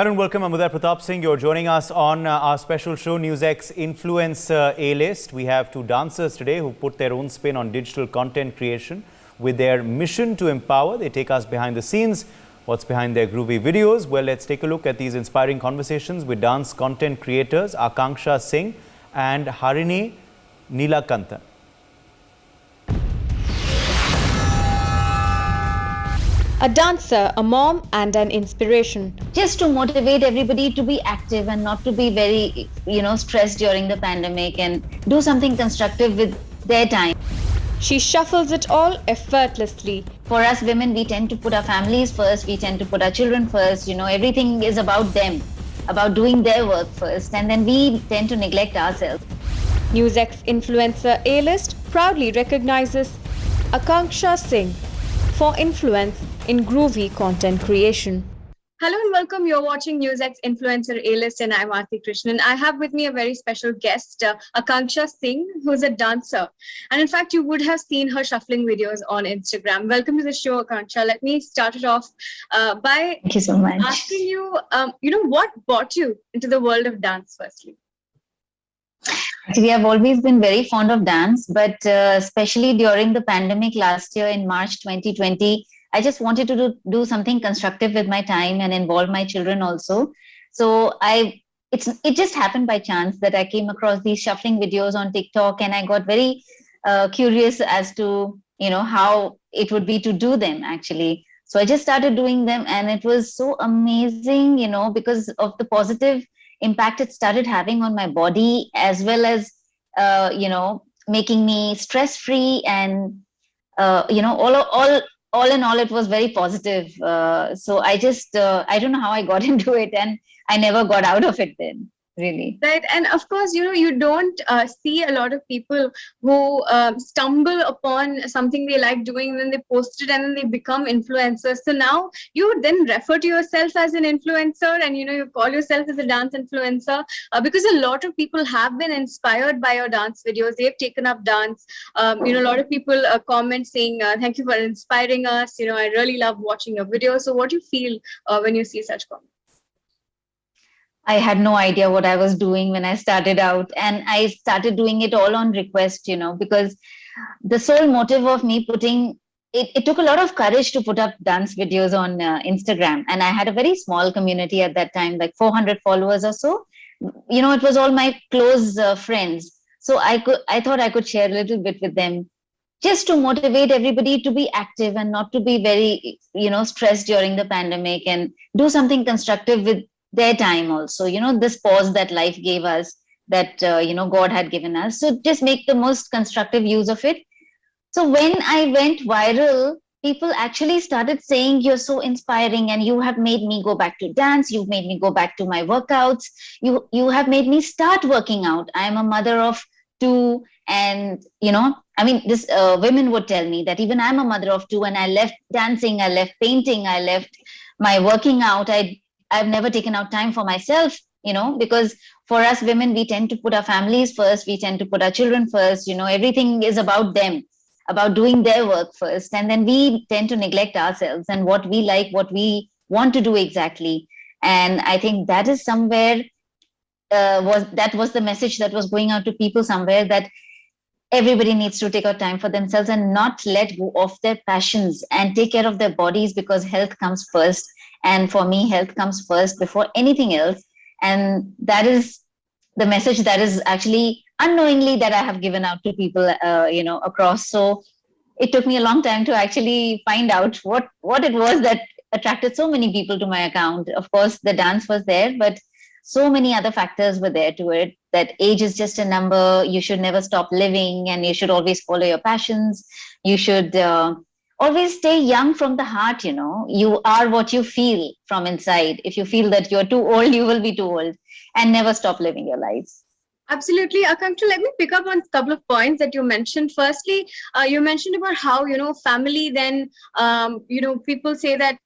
Hello and welcome. I'm Uday Pratap Singh. You're joining us on our special show, NewsX Influencer A-List. We have two dancers today who put their own spin on digital content creation with their mission to empower. They take us behind the scenes. What's behind their groovy videos? Well, let's take a look at these inspiring conversations with dance content creators Akanksha Singh and Harini Nilakantan. A dancer, a mom, and an inspiration. Just to motivate everybody to be active and not to be very, stressed during the pandemic and do something constructive with their time. She shuffles it all effortlessly. For us women, we tend to put our families first, we tend to put our children first, everything is about them, about doing their work first, and then we tend to neglect ourselves. NewsX Influencer A-List proudly recognizes Akanksha Singh for influence in groovy content creation. Hello and welcome. You're watching NewsX Influencer A-List and I'm Aarti Krishnan. I have with me a very special guest, Akanksha Singh, who's a dancer. And in fact, you would have seen her shuffling videos on Instagram. Welcome to the show, Akanksha. Let me start it off by Thank you so much. asking you, what brought you into the world of dance firstly? Actually, I've always been very fond of dance, but especially during the pandemic last year in March 2020, I just wanted to do something constructive with my time and involve my children also. So it just happened by chance that I came across these shuffling videos on TikTok, and I got very curious as to how it would be to do them actually. So I just started doing them, and it was so amazing, because of the positive impact it started having on my body, as well as making me stress free, and all in all, it was very positive. So I don't know how I got into it, and I never got out of it then, really. Right. And of course, you don't see a lot of people who stumble upon something they like doing, and then they post it and then they become influencers. So now you then refer to yourself as an influencer, and you call yourself as a dance influencer because a lot of people have been inspired by your dance videos. They've taken up dance. A lot of people comment saying, thank you for inspiring us. I really love watching your videos. So what do you feel when you see such comments? I had no idea what I was doing when I started out, and I started doing it all on request, because the sole motive of me putting it took a lot of courage to put up dance videos on Instagram, and I had a very small community at that time, like 400 followers or so. It was all my close friends, so I thought I could share a little bit with them, just to motivate everybody to be active and not to be very stressed during the pandemic, and do something constructive with their time also, this pause that life gave us, that God had given us. So just make the most constructive use of it. So when I went viral, people actually started saying, you're so inspiring, and you have made me go back to dance, you've made me go back to my workouts, you have made me start working out. I am a mother of two, and this women would tell me that even I'm a mother of two, and I left dancing, I left painting, I left my working out. I've never taken out time for myself, because for us women, we tend to put our families first, we tend to put our children first, everything is about them, about doing their work first, and then we tend to neglect ourselves and what we like, what we want to do exactly. And I think that is somewhere was the message that was going out to people somewhere, that everybody needs to take out time for themselves and not let go of their passions and take care of their bodies, because health comes first. And for me, health comes first before anything else. And that is the message that is actually unknowingly that I have given out to people, across. So it took me a long time to actually find out what it was that attracted so many people to my account. Of course, the dance was there, but so many other factors were there to it, that age is just a number. You should never stop living, and you should always follow your passions. You should always stay young from the heart. You are what you feel from inside. If you feel that you're too old, you will be too old, and never stop living your lives. Absolutely. Akanksha, let me pick up on a couple of points that you mentioned. Firstly, you mentioned about how, family, then, people say that,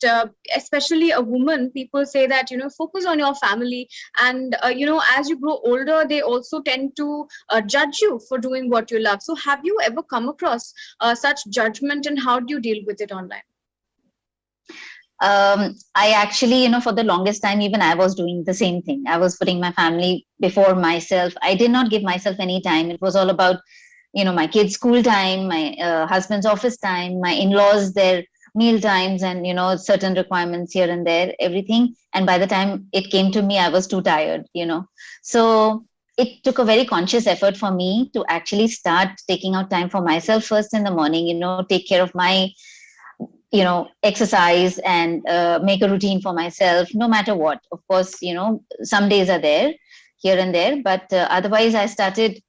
especially a woman, people say that, focus on your family. And, as you grow older, they also tend to judge you for doing what you love. So have you ever come across such judgment, and how do you deal with it online? I actually, for the longest time, even I was doing the same thing. I was putting my family before myself. I did not give myself any time. It was all about, my kids' school time, my husband's office time, my in-laws, their meal times, and, certain requirements here and there, everything. And by the time it came to me, I was too tired. So it took a very conscious effort for me to actually start taking out time for myself first in the morning, take care of my exercise and make a routine for myself, no matter what. Of course, some days are there here and there, but otherwise I started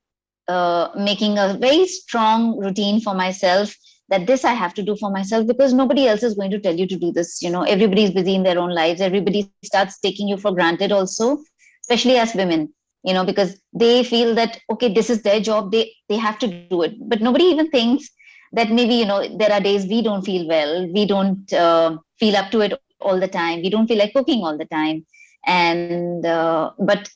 making a very strong routine for myself, that this I have to do for myself, because nobody else is going to tell you to do this. Everybody's busy in their own lives. Everybody starts taking you for granted also, especially as women, because they feel that, okay, this is their job. They have to do it. But nobody even thinks that maybe, there are days we don't feel well. We don't feel up to it all the time. We don't feel like cooking all the time. And, but,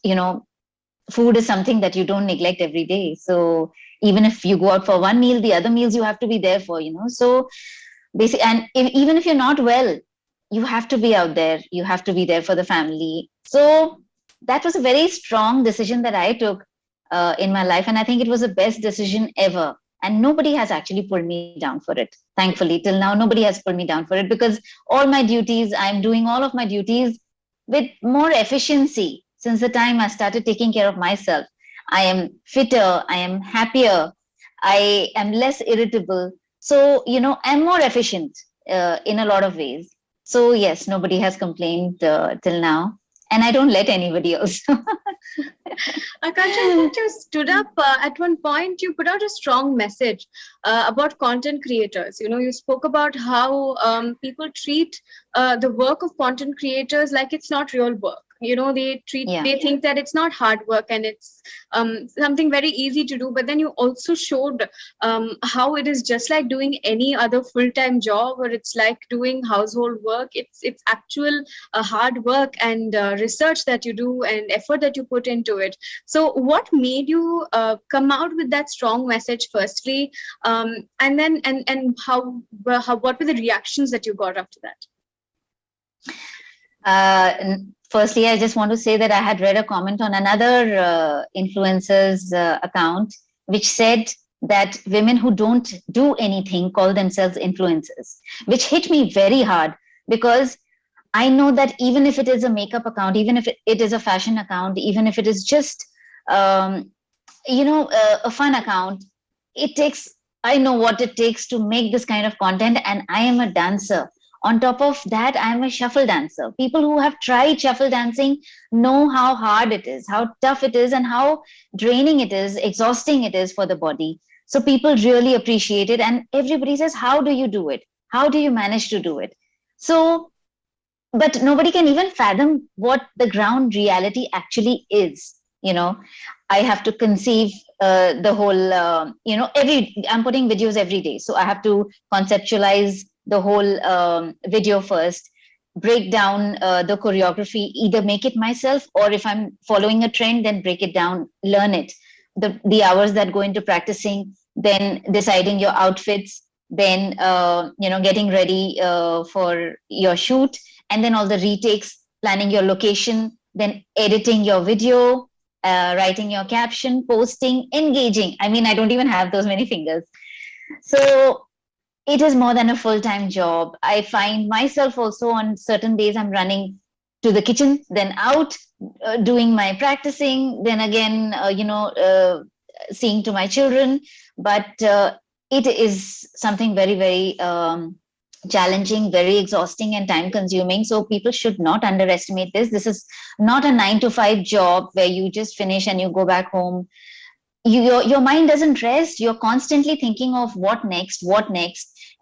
food is something that you don't neglect every day. So even if you go out for one meal, the other meals you have to be there for, So basically, and even if you're not well, you have to be out there. You have to be there for the family. So that was a very strong decision that I took in my life. And I think it was the best decision ever. And nobody has actually pulled me down for it. Thankfully, till now, nobody has pulled me down for it, because all my duties, I'm doing all of my duties with more efficiency since the time I started taking care of myself. I am fitter, I am happier, I am less irritable. So, I'm more efficient in a lot of ways. So, yes, nobody has complained till now. And I don't let anybody else. Akanksha, you stood up at one point. You put out a strong message about content creators. You spoke about how people treat the work of content creators like it's not real work. They think that it's not hard work and it's something very easy to do. But then you also showed how it is just like doing any other full-time job, or it's like doing household work. It's actual hard work and research that you do and effort that you put into it. So what made you come out with that strong message firstly, and then and how what were the reactions that you got after that? Firstly, I just want to say that I had read a comment on another influencer's account, which said that women who don't do anything call themselves influencers, which hit me very hard, because I know that even if it is a makeup account, even if it is a fashion account, even if it is just, a fun account, I know what it takes to make this kind of content. And I am a dancer. On top of that, I am a shuffle dancer. People who have tried shuffle dancing know how hard it is, how tough it is, and how draining it is, exhausting it is for the body. So people really appreciate it. And everybody says, how do you do it? How do you manage to do it? So, but nobody can even fathom what the ground reality actually is. I have to conceive the whole, I'm putting videos every day. So I have to conceptualize the whole video first, break down the choreography, either make it myself, or if I'm following a trend, then break it down, learn it. The hours that go into practicing, then deciding your outfits, then, getting ready for your shoot, and then all the retakes, planning your location, then editing your video, writing your caption, posting, engaging. I mean, I don't even have those many fingers. So it is more than a full-time job. I find myself also on certain days I'm running to the kitchen, then out, doing my practicing, then again, seeing to my children. But it is something very, very challenging, very exhausting, and time consuming. So people should not underestimate this. This is not a 9 to 5 job where you just finish and you go back home. Your mind doesn't rest. You're constantly thinking of what next.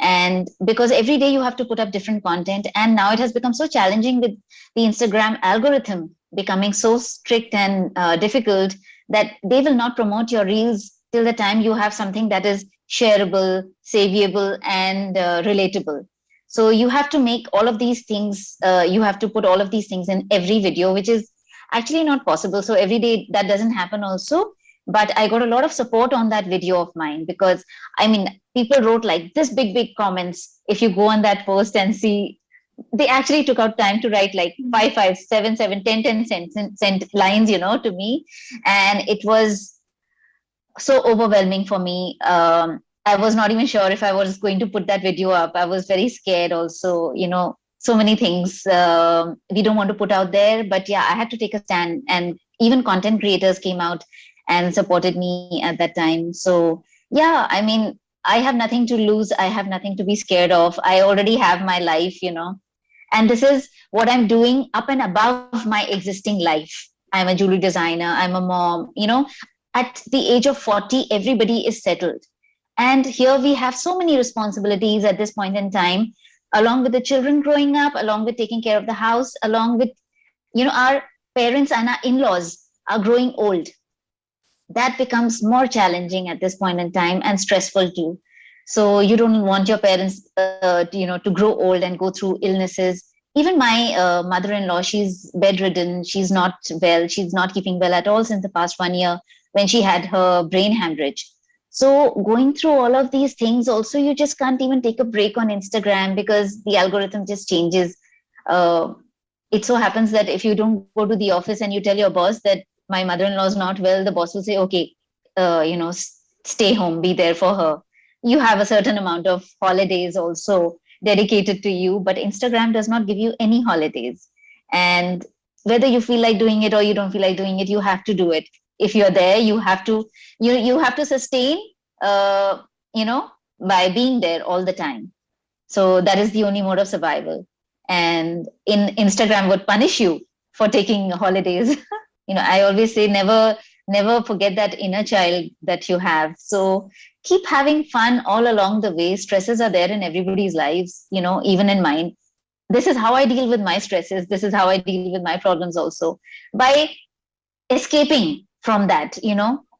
And because every day you have to put up different content, and now it has become so challenging with the Instagram algorithm becoming so strict and difficult, that they will not promote your reels till the time you have something that is shareable, savable, and relatable. So you have to make all of these things, you have to put all of these things in every video, which is actually not possible. So every day that doesn't happen also. But I got a lot of support on that video of mine, because people wrote like this big comments. If you go on that post and see, they actually took out time to write like 5, 5, 7, 7, 10, 10 lines, to me. And it was so overwhelming for me. I was not even sure if I was going to put that video up. I was very scared also, so many things we don't want to put out there. But yeah, I had to take a stand. And even content creators came out and supported me at that time. So yeah, I mean, I have nothing to lose. I have nothing to be scared of. I already have my life, and this is what I'm doing up and above my existing life. I'm a jewelry designer, I'm a mom, at the age of 40, everybody is settled. And here we have so many responsibilities at this point in time, along with the children growing up, along with taking care of the house, along with, our parents and our in-laws are growing old. That becomes more challenging at this point in time and stressful too. So you don't want your parents, to grow old and go through illnesses. Even my mother-in-law, she's bedridden. She's not well. She's not keeping well at all since the past 1 year when she had her brain hemorrhage. So going through all of these things, also you just can't even take a break on Instagram because the algorithm just changes. Uh, it so happens that if you don't go to the office and you tell your boss that my mother-in-law is not well, the boss will say, okay, stay home, be there for her. You have a certain amount of holidays also dedicated to you, but Instagram does not give you any holidays. And whether you feel like doing it or you don't feel like doing it, you have to do it. If you're there, you have to sustain, uh, you know, by being there all the time. So that is the only mode of survival. And in Instagram would punish you for taking holidays. I always say never forget that inner child that you have. So keep having fun all along the way. Stresses are there in everybody's lives, even in mine. This is how I deal with my stresses. This is how I deal with my problems also, by escaping from that.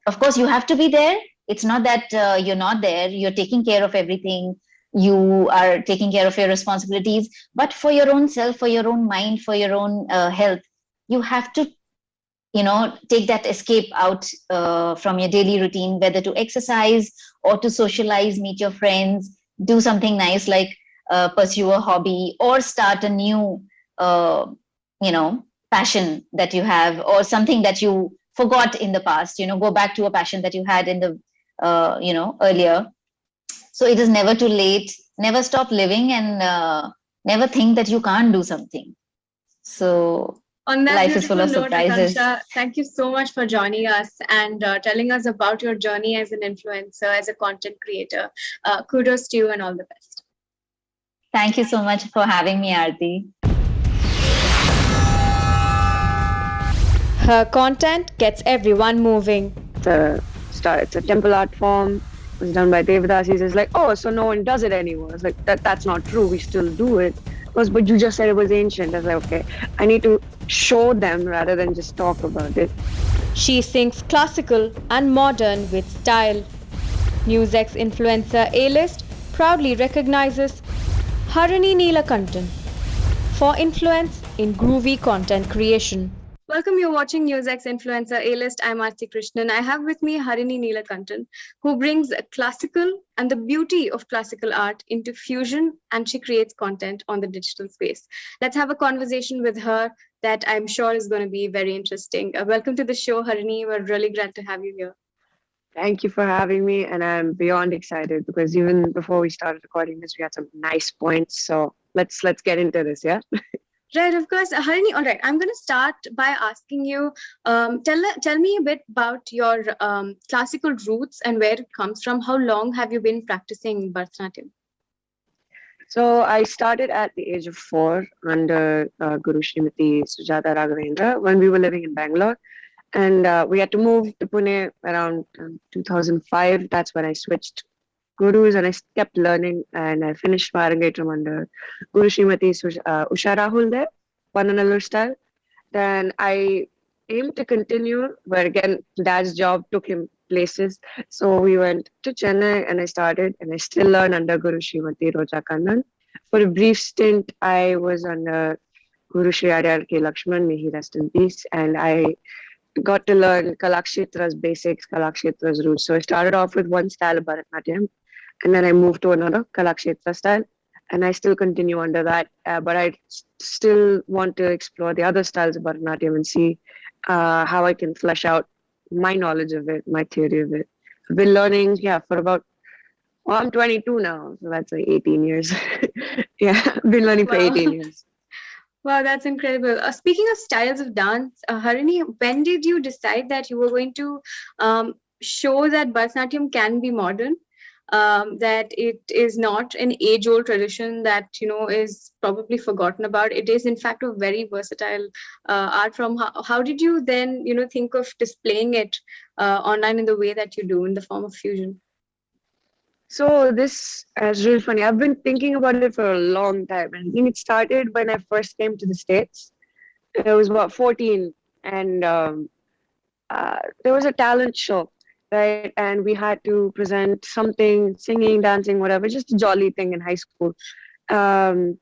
Of course you have to be there. It's not that you're not there. You're taking care of everything. You are taking care of your responsibilities, but for your own self, for your own mind, for your own health, you have to take that escape out from your daily routine, whether to exercise or to socialize, meet your friends, do something nice like pursue a hobby or start a new uh, passion that you have, or something that you forgot in the past. Go back to a passion that you had in the earlier. So it is never too late. Never stop living, and never think that you can't do something. So on that life is full beautiful of note, surprises. Akanksha, thank you so much for joining us and telling us about your journey as an influencer, as a content creator. Kudos to you and all the best. Thank you so much for having me, Aarti. Her content gets everyone moving. It's a temple art form. It was done by Devadas. He's like, oh, so no one does it anymore. It's like, that's not true. We still do it. But you just said it was ancient. I was like, okay, I need to show them rather than just talk about it. She sings classical and modern with style. NewsX influencer A-list proudly recognizes Harini Nilakantan for influence in groovy content creation. Welcome, you're watching NewsX Influencer A-List. I'm Aarti Krishnan. I have with me Harini Nilakantan, who brings classical and the beauty of classical art into fusion, and she creates content on the digital space. Let's have a conversation with her that I'm sure is going to be very interesting. Welcome to the show, Harini. We're really glad to have you here. Thank you for having me, and I'm beyond excited because even before we started recording this, we had some nice points. So let's get into this, yeah? Right, of course. Harini, all right, I'm going to start by asking you, tell me a bit about your classical roots and where it comes from. How long have you been practicing Bharatanatyam? So I started at the age of 4 under Guru Srimati Sujata Raghavendra when we were living in Bangalore. And we had to move to Pune around 2005. That's when I switched gurus and I kept learning, and I finished Marangetram under Guru Srimati Usha Rahul there, Pananallur style. Then I aimed to continue, but again, dad's job took him places. So we went to Chennai and I started, and I still learn under Guru Srimati Roja Kannan. For a brief stint, I was under Guru Shri Adyar K. Lakshman, may he rest in peace, and I got to learn Kalakshetra's basics, Kalakshetra's roots. So I started off with one style of Bharatanatyam, and then I moved to another Kalakshetra style. and I still continue under that. But I still want to explore the other styles of Bharatanatyam and see how I can flesh out my knowledge of it, my theory of it. I've been learning, yeah, for about, well, I'm 22 now, so that's like 18 years. Yeah, I've been learning for Wow. 18 years. Wow, that's incredible. Speaking of styles of dance, Harini, when did you decide that you were going to show that Bharatanatyam can be modern? That it is not an age-old tradition that is probably forgotten about. It is, in fact, a very versatile art form. How did you then think of displaying it online in the way that you do in the form of fusion? So this is really funny. I've been thinking about it for a long time. And I think it started when I first came to the States. I was about 14, and there was a talent show, right? And we had to present something, singing, dancing, whatever, just a jolly thing in high school. Um,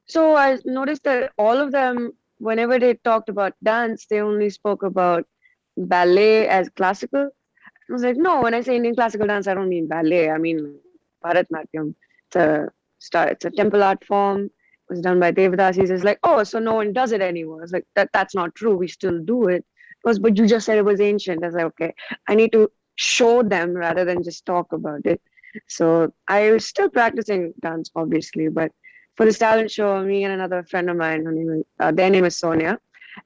so I noticed that all of them, whenever they talked about dance, they only spoke about ballet as classical. I was like, no, when I say Indian classical dance, I don't mean ballet. I mean Bharatanatyam. It's a temple art form. It was done by Devadasis. It's like, oh, so no one does it anymore. It's like that's not true. We still do it. It was, but you just said it was ancient. I was like, okay, I need to show them rather than just talk about it. So I was still practicing dance, obviously, but for this talent show, me and another friend of mine, their name is Sonia,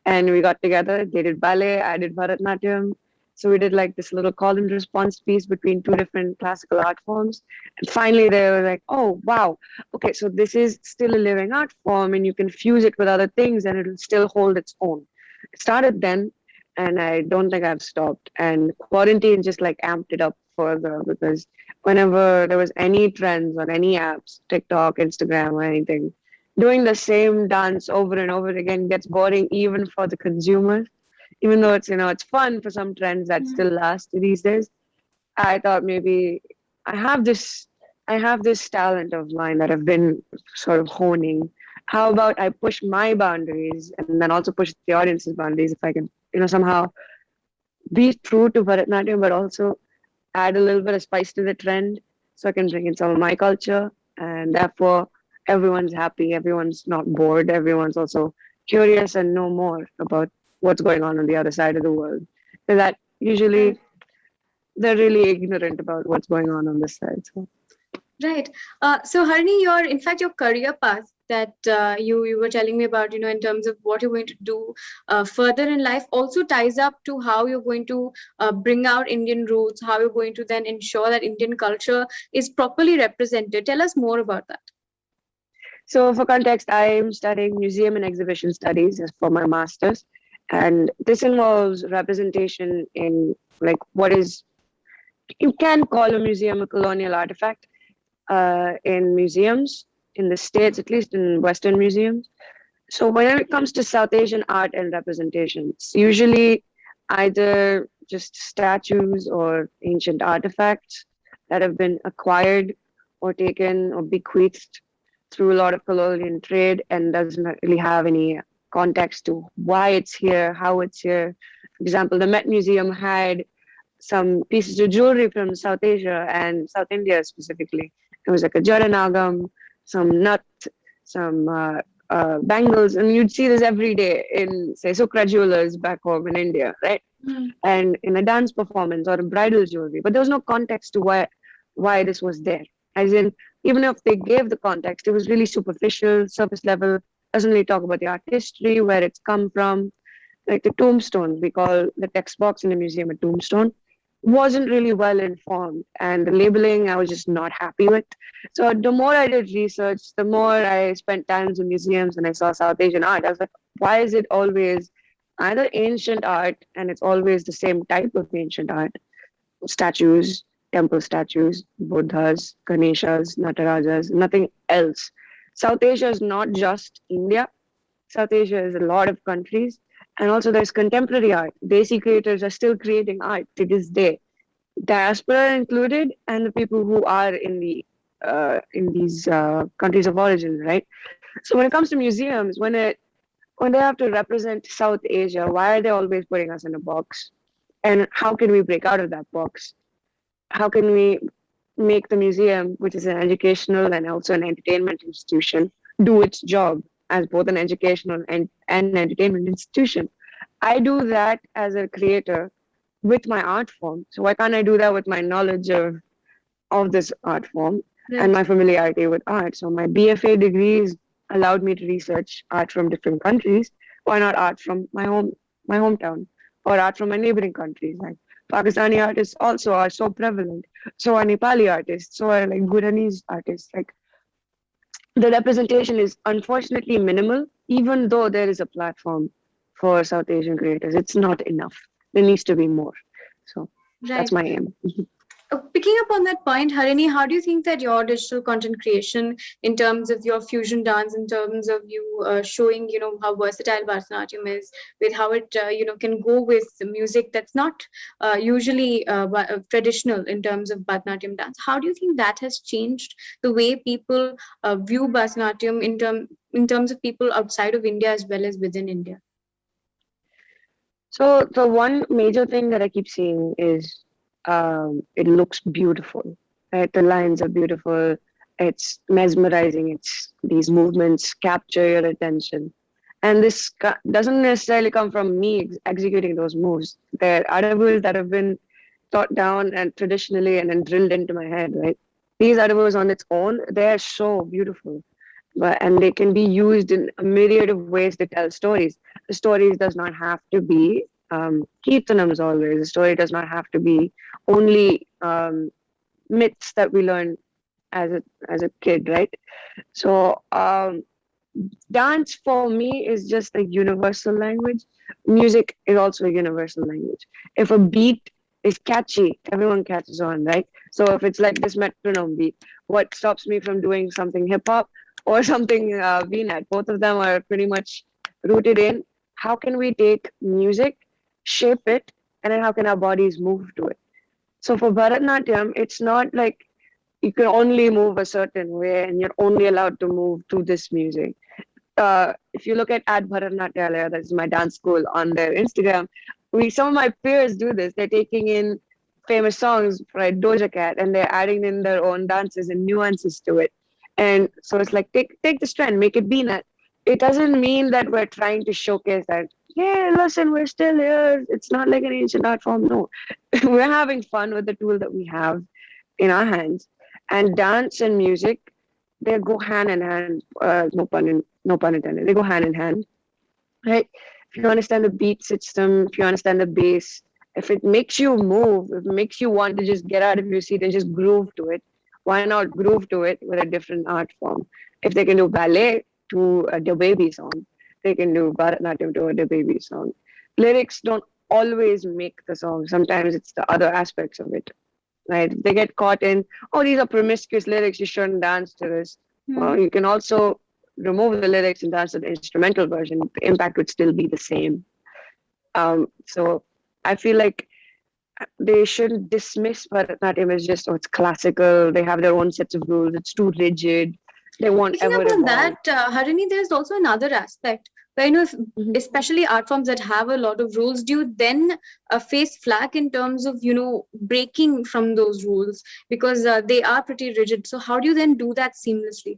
and we got together. They did ballet, I did Bharatanatyam. So we did like this little call and response piece between two different classical art forms. And finally they were like, oh wow, okay, so this is still a living art form and you can fuse it with other things and it'll still hold its own. It started then and I don't think I've stopped. And quarantine just like amped it up further because whenever there was any trends on any apps, TikTok, Instagram, or anything, doing the same dance over and over again gets boring even for the consumers. Even though it's fun for some trends that still last these days. I thought maybe I have this I have this talent of mine that I've been sort of honing. How about I push my boundaries and then also push the audience's boundaries if I can, somehow be true to Bharatanatyam, but also add a little bit of spice to the trend so I can bring in some of my culture. And therefore, everyone's happy, everyone's not bored, everyone's also curious and know more about what's going on the other side of the world. So that usually they're really ignorant about what's going on this side. So. Right. So, Harini, your career path that you were telling me about, in terms of what you're going to do further in life, also ties up to how you're going to bring out Indian roots, how you're going to then ensure that Indian culture is properly represented. Tell us more about that. So, for context, I'm studying museum and exhibition studies for my master's, and this involves representation in like what is you can call a museum a colonial artifact in museums in the States, at least in Western museums. So when it comes to South Asian art and representation, it's usually either just statues or ancient artifacts that have been acquired or taken or bequeathed through a lot of colonial trade and doesn't really have any context to why it's here, how it's here. For example, the Met Museum had some pieces of jewelry from South Asia and South India specifically. It was like a Jaranagam, some nut, some bangles, and you'd see this every day in, say, Sukra jewelers back home in India, right? And in a dance performance or a bridal jewelry. But there was no context to why this was there. As in, even if they gave the context, it was really superficial, surface level, doesn't really talk about the art history, where it's come from. Like the tombstones, we call the text box in the museum a tombstone, wasn't really well informed. And the labeling, I was just not happy with. So the more I did research, the more I spent time in museums and I saw South Asian art. I was like, why is it always either ancient art and it's always the same type of ancient art? Statues, temple statues, Buddhas, Ganeshas, Natarajas, nothing else. South Asia is not just India. South Asia is a lot of countries. And also there's contemporary art. Desi creators are still creating art to this day. Diaspora included and the people who are in these countries of origin, right? So when it comes to museums, when they have to represent South Asia, why are they always putting us in a box? And how can we break out of that box? How can we make the museum, which is an educational and also an entertainment institution, do its job as both an educational and entertainment institution. I do that as a creator with my art form. So why can't I do that with my knowledge of this art form and Right. my familiarity with art? So my BFA degrees allowed me to research art from different countries. Why not art from my hometown, or art from my neighboring countries? Like Pakistani artists also are so prevalent. So are Nepali artists. So are like Guranese artists. Like the representation is unfortunately minimal, even though there is a platform for South Asian creators. It's not enough. There needs to be more. So that's Right. my aim. Picking up on that point, Harini, how do you think that your digital content creation, in terms of your fusion dance, in terms of you showing, how versatile Bharatanatyam is, with how it, can go with the music that's not usually traditional in terms of Bharatanatyam dance? How do you think that has changed the way people view Bharatanatyam in terms of people outside of India as well as within India? So the one major thing that I keep seeing is it looks beautiful. Right? The lines are beautiful. It's mesmerizing. It's these movements capture your attention, and this doesn't necessarily come from me executing those moves. They're articles that have been taught down and traditionally and then drilled into my head. Right? These articles on its own, they're so beautiful, and they can be used in a myriad of ways to tell stories. The stories does not have to be Kirtanams always. The story does not have to be only myths that we learn as a kid, right? So dance for me is just a universal language. Music is also a universal language. If a beat is catchy, everyone catches on, right? So if it's like this metronome beat, what stops me from doing something hip hop or something VNet? Both of them are pretty much rooted in how can we take music, shape it, and then how can our bodies move to it? So for Bharatanatyam, it's not like you can only move a certain way and you're only allowed to move to this music. If you look at Bharatanatyalaya, that's my dance school, on their Instagram, some of my peers do this. They're taking in famous songs, right, Doja Cat, and they're adding in their own dances and nuances to it. And so it's like take this trend, make it BNet. It doesn't mean that we're trying to showcase that, yeah, listen, we're still here. It's not like an ancient art form. No, we're having fun with the tool that we have in our hands. And dance and music, they go hand in hand. No pun intended. They go hand in hand, right? If you understand the beat system, if you understand the bass, if it makes you move, if it makes you want to just get out of your seat and just groove to it, why not groove to it with a different art form? If they can do ballet to a the baby song, they can do Bharatanatyam to a the baby song. Lyrics don't always make the song. Sometimes it's the other aspects of it, right? They get caught in, oh, these are promiscuous lyrics, you shouldn't dance to this. Well, you can also remove the lyrics and dance to the instrumental version. The impact would still be the same. So I feel like they shouldn't dismiss Bharatanatyam as just, oh, it's classical, they have their own sets of rules, it's too rigid, they won't Picking ever up on evolve. that, Harini, there's also another aspect where, if, Mhm. especially art forms that have a lot of rules, do you then face flack in terms of, breaking from those rules, because they are pretty rigid? So how do you then do that seamlessly?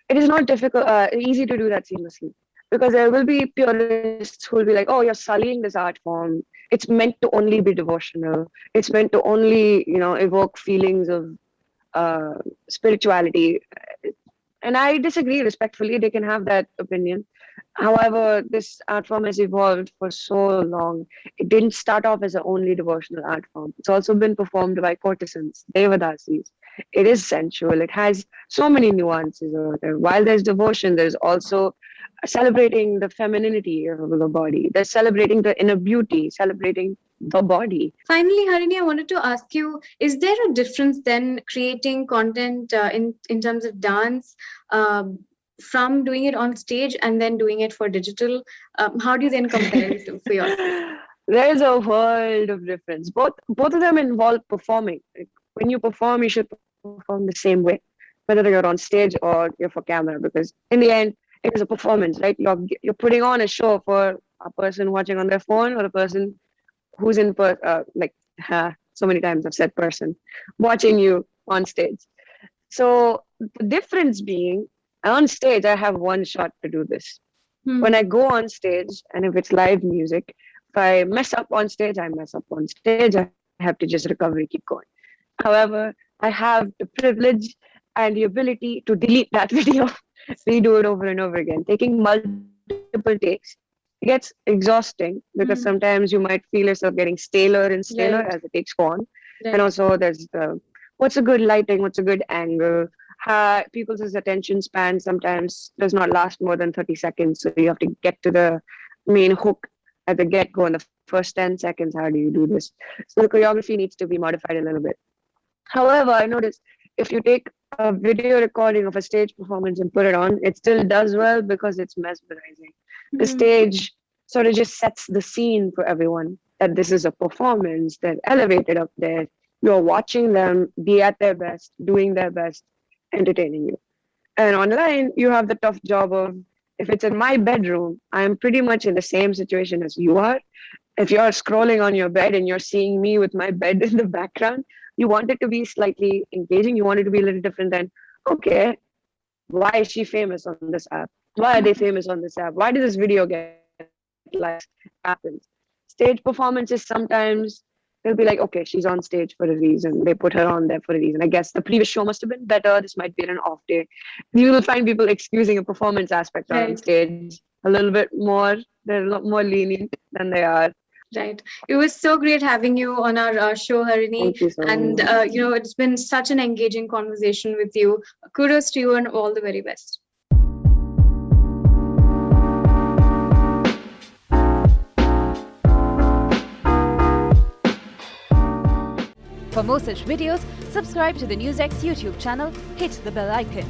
It is not easy to do that seamlessly, because there will be purists who will be like, oh, you're sullying this art form. It's meant to only be devotional. It's meant to only, evoke feelings of uh, spirituality. And I disagree respectfully. They can have that opinion. However, this art form has evolved for so long. It didn't start off as an only devotional art form. It's also been performed by courtesans, devadasis. It is sensual. It has so many nuances over there. While there's devotion, there's also celebrating the femininity of the body. There's celebrating the inner beauty, celebrating the body. Finally, Harini, I wanted to ask you, is there a difference then creating content in terms of dance, um, from doing it on stage and then doing it for digital? How do you then compare it for yourself? There's a world of difference. Both of them involve performing. Like, when you perform, you should perform the same way, whether you're on stage or you're for camera, because in the end, it is a performance, right? You're putting on a show for a person watching on their phone or a person who's in like so many times I've said person, watching you on stage. So the difference being, on stage, I have one shot to do this. When I go on stage, and if it's live music, if I mess up on stage, I mess up on stage. I have to just recover, keep going. However, I have the privilege and the ability to delete that video, redo it over and over again, taking multiple takes. It gets exhausting because sometimes you might feel yourself getting staler and staler Right. as the takes go on. Right. And also, there's the what's a good lighting, what's a good angle. People's attention span sometimes does not last more than 30 seconds, so you have to get to the main hook at the get-go in the first 10 seconds. How do you do this? So the choreography needs to be modified a little bit. However, I noticed if you take a video recording of a stage performance and put it on, it still does well because it's mesmerizing. The stage sort of just sets the scene for everyone that this is a performance. They're elevated up there. You're watching them be at their best, doing their best, entertaining you. And online, you have the tough job of, if it's in my bedroom, I'm pretty much in the same situation as you are. If you're scrolling on your bed and you're seeing me with my bed in the background, you want it to be slightly engaging. You want it to be a little different than, okay, why is she famous on this app? Why are they famous on this app? Why did this video get likes? Happens. Stage performances sometimes they'll be like, okay, she's on stage for a reason. They put her on there for a reason. I guess the previous show must have been better. This might be an off day. You will find people excusing a performance aspect on stage a little bit more. They're a lot more lenient than they are. Right. It was so great having you on our show, Harini. Thank you so And, much. it's been such an engaging conversation with you. Kudos to you and all the very best. For more such videos, subscribe to the NewsX YouTube channel, hit the bell icon.